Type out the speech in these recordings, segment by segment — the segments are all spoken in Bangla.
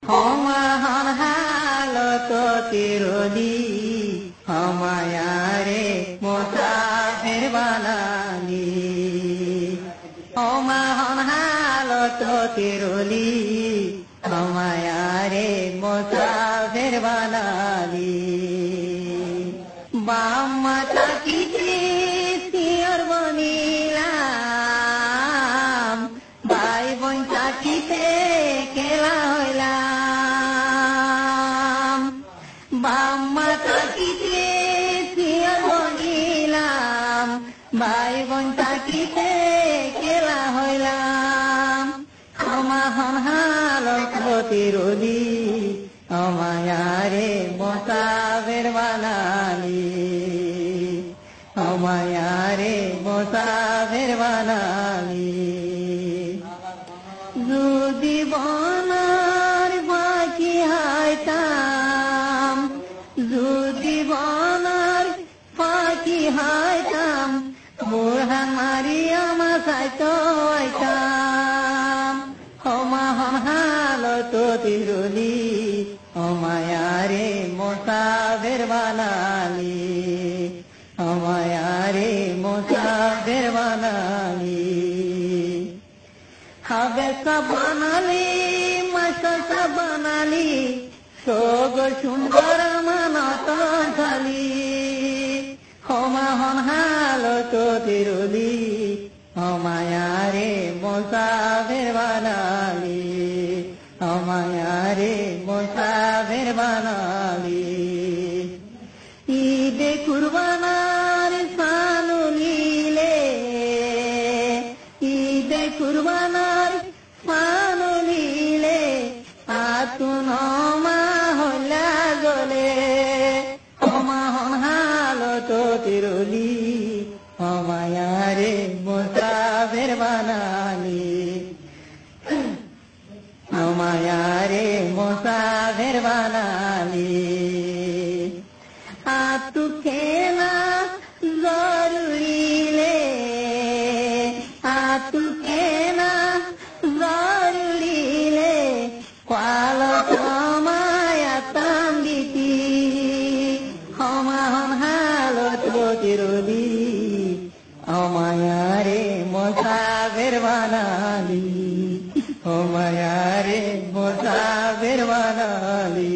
সমাহন হালত তিরলি হমায়ারে মুসাফির বানালি সমাহন হালত তিরলি হমায়ারে মুসাফির বানালি বাম্মা তাকিতে সিয়র বনিলাম ভাই বোন তাকিতে খেলা হইলাম বাম্মা তাকিতে সিয়র বনিলাম ভাই বোন তাকিতে খেলা হইলাম সমাহন হালত তিরলি আমায়ারে মুসাফির বানালি আমায়ারে মুসাফির বানালি যদি বনার পাখি হাইতাম যদি বনার পাখি হাইতাম বুড়হান মারিয়া মাসাইতো আইতাম সমাহন হালত তিরলি আমায়ারে মুসাফির বানালি আমায়ারে মুসাফির বানালি হাবেসা বানালি মাসা বানালি সোগ সুন্দর মানত থালি সমাহন হালত তিরলি আমায়ারে মুসাফির বানালি আমায়ারে মুসাফির বানালি ঈদে কুরবানার সানু নীলে ঈদে কুরবানার সানু নীলে আতুন মা হলা গলে সমাহন হালত তিরলি আমায়ারে মুসাফির বানালি আমায়ারে মুসাফির বানালি আতু খেলা জরুরিলে আতু খেলা জরুরিলে কাল সমায়াতাম দিতি সমাহন হালত তিরলি আমায়ারে মুসাফির বানালি আমায়ারে মুসাফির বানালি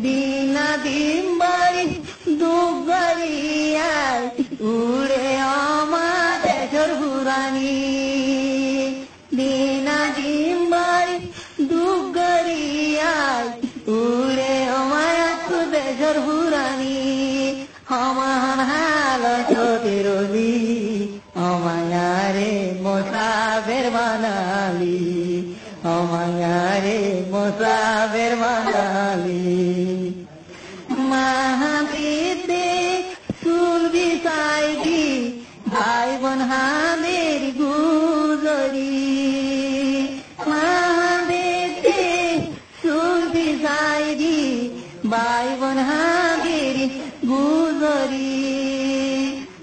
দিনা দিন বাড়ি দুবারিয়ায় উড়ে আমার দেশর হুরানি দিনা দিন বাড়ি দুবারিয়ায় উড়ে আমার দেশর হুরানি সমাহন হালত তিরলি আমায়ারে মুসাফির বানালি আমায়ারে মুসাফির বানালি মাহাবীতে চুল বিছাই দি ভাই বোন হামের গুজরি মাহাবীতে চুল বিছাই দি ভাই বোন হামের গুজরি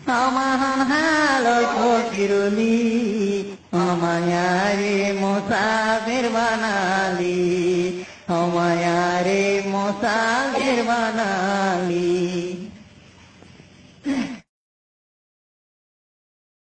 সমাহন হালত তিরলি আমায়ারে মুসাফির বানালি আমায়ারে মুসাফির বানালি।